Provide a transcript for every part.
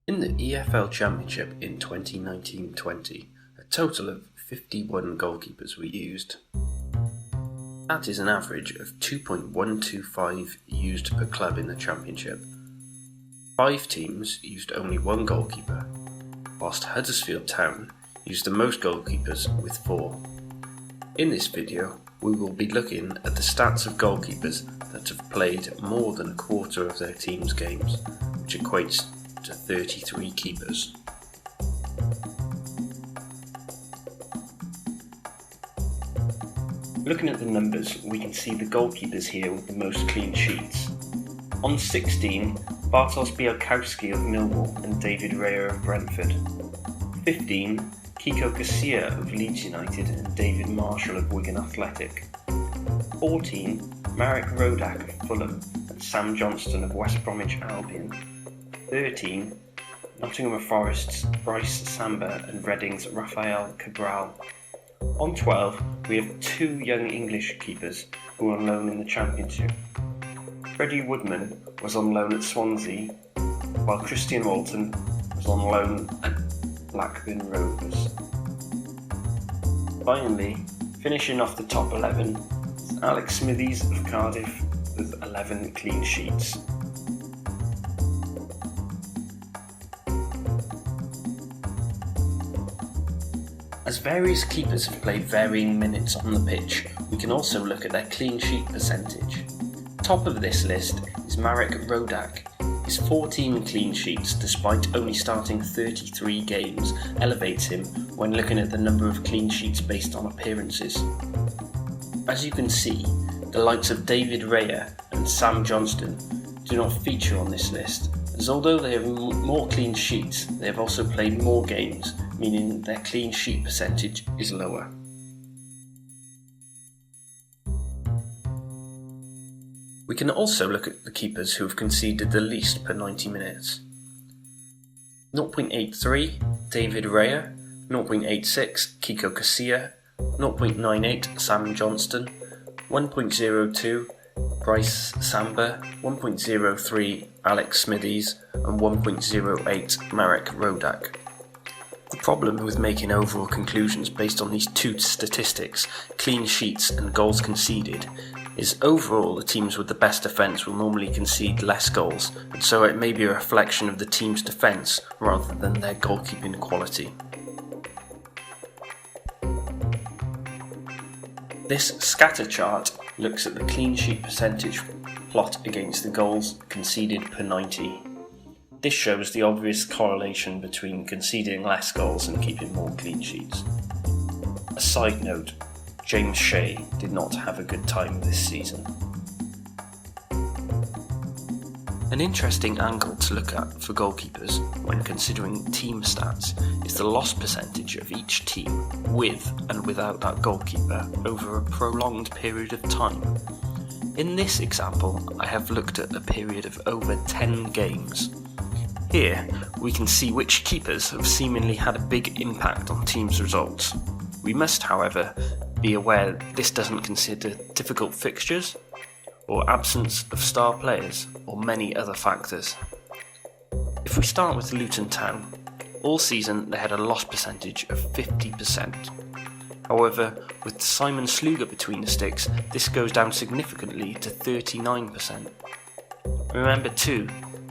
In the EFL Championship in 2019-20, a total of 51 goalkeepers were used. That is an average of 2.125 used per club in the Championship. 5 teams used only one goalkeeper, whilst Huddersfield Town used the most goalkeepers with 4. In this video, we will be looking at the stats of goalkeepers that have played more than a quarter of their team's games, which equates to 33 keepers. Looking at the numbers, we can see the goalkeepers here with the most clean sheets. On 16, Bartosz Białkowski of Millwall and David Raya of Brentford. 15, Kiko Casilla of Leeds United and David Marshall of Wigan Athletic. 14, Marek Rodak of Fulham and Sam Johnston of West Bromwich Albion. 13, Nottingham Forest's Bryce Samba and Reading's Rafael Cabral. On 12, we have 2 young English keepers who are on loan in the Championship. Freddie Woodman was on loan at Swansea, while Christian Walton was on loan at Blackburn Rovers. Finally, finishing off the top 11 is Alex Smithies of Cardiff with 11 clean sheets. As various keepers have played varying minutes on the pitch, we can also look at their clean sheet percentage. Top of this list is Marek Rodak. His 14 clean sheets, despite only starting 33 games, elevates him when looking at the number of clean sheets based on appearances. As you can see, the likes of David Raya and Sam Johnston do not feature on this list, as although they have more clean sheets, they have also played more games, meaning their clean sheet percentage is lower. We can also look at the keepers who have conceded the least per 90 minutes. 0.83 David Raya, 0.86 Kiko Casilla, 0.98 Sam Johnston, 1.02 Bryce Samba, 1.03 Alex Smithies and 1.08 Marek Rodak. The problem with making overall conclusions based on these 2 statistics, clean sheets and goals conceded, is overall the teams with the best defence will normally concede less goals, and so it may be a reflection of the team's defence rather than their goalkeeping quality. This scatter chart looks at the clean sheet percentage plot against the goals conceded per 90. This shows the obvious correlation between conceding less goals and keeping more clean sheets. A side note, James Shea did not have a good time this season. An interesting angle to look at for goalkeepers when considering team stats is the loss percentage of each team with and without that goalkeeper over a prolonged period of time. In this example, I have looked at a period of over 10 games. Here, we can see which keepers have seemingly had a big impact on teams' results. We must, however, be aware this doesn't consider difficult fixtures, or absence of star players, or many other factors. If we start with Luton Town, all season they had a loss percentage of 50%. However, with Simon Sluga between the sticks, this goes down significantly to 39%. Remember too,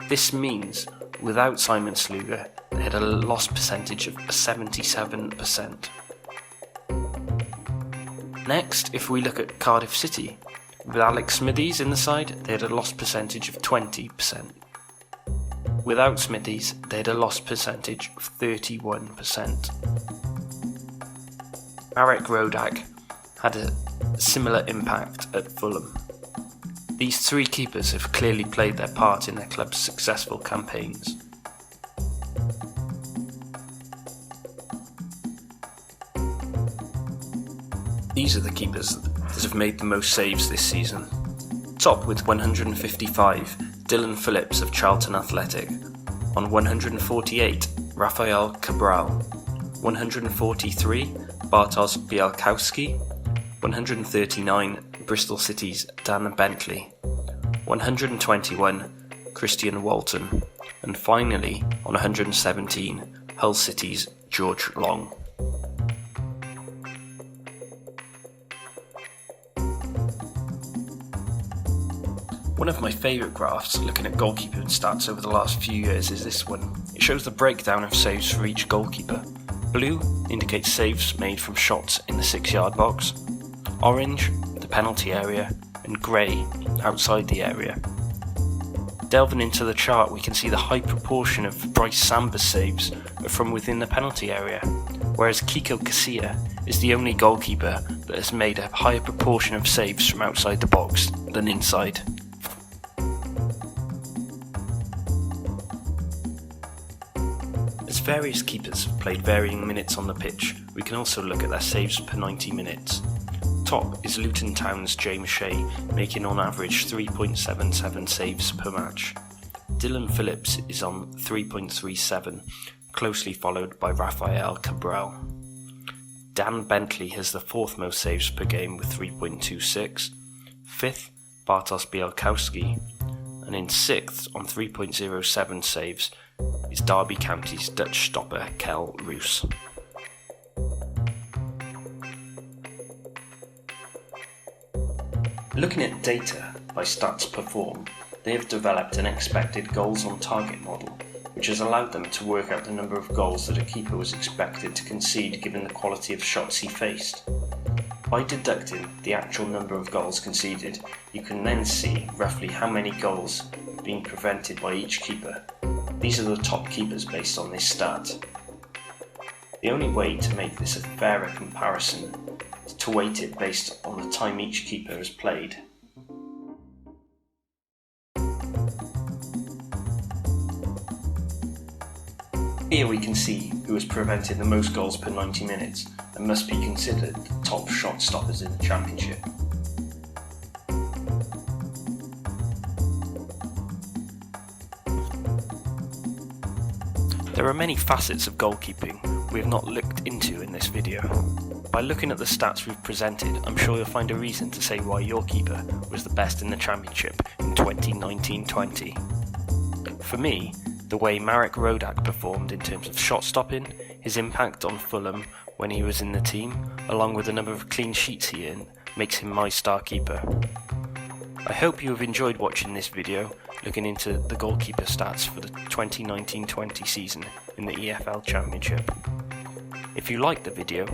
this means without Simon Sluga, they had a loss percentage of 77%. Next, if we look at Cardiff City, with Alex Smithies in the side, they had a loss percentage of 20%. Without Smithies, they had a loss percentage of 31%. Marek Rodak had a similar impact at Fulham. These 3 keepers have clearly played their part in their club's successful campaigns. These are the keepers that have made the most saves this season. Top with 155, Dylan Phillips of Charlton Athletic. On 148, Rafael Cabral. 143, Bartosz Białkowski. 139, Bristol City's Dan Bentley. 121, Christian Walton. and finally, on 117, Hull City's George Long. One of my favourite graphs looking at goalkeeping stats over the last few years is this one. It shows the breakdown of saves for each goalkeeper. Blue indicates saves made from shots in the 6-yard box, orange the penalty area, and grey outside the area. Delving into the chart, we can see the high proportion of Bryce Samba's saves are from within the penalty area, whereas Kiko Casilla is the only goalkeeper that has made a higher proportion of saves from outside the box than inside. As various keepers have played varying minutes on the pitch, we can also look at their saves per 90 minutes. Top is Luton Town's James Shea, making on average 3.77 saves per match. Dylan Phillips is on 3.37, closely followed by Rafael Cabral. Dan Bentley has the 4th most saves per game with 3.26, 5th Bartosz Białkowski, and in 6th on 3.07 saves is Derby County's Dutch stopper Kel Roos. Looking at data by Stats Perform, they have developed an expected goals on target model, which has allowed them to work out the number of goals that a keeper was expected to concede given the quality of shots he faced. By deducting the actual number of goals conceded, you can then see roughly how many goals have been prevented by each keeper. These are the top keepers based on this stat. The only way to make this a fairer comparison is to weight it based on the time each keeper has played. Here we can see who has prevented the most goals per 90 minutes and must be considered the top shot stoppers in the Championship. There are many facets of goalkeeping we have not looked into in this video. By looking at the stats we've presented, I'm sure you'll find a reason to say why your keeper was the best in the Championship in 2019-20. For me, the way Marek Rodak performed in terms of shot stopping, his impact on Fulham when he was in the team, along with the number of clean sheets he earned, makes him my star keeper. I hope you have enjoyed watching this video looking into the goalkeeper stats for the 2019-20 season in the EFL Championship. If you liked the video,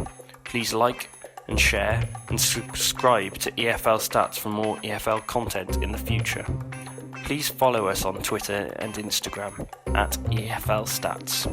please like and share and subscribe to EFL Stats for more EFL content in the future. Please follow us on Twitter and Instagram at EFL Stats.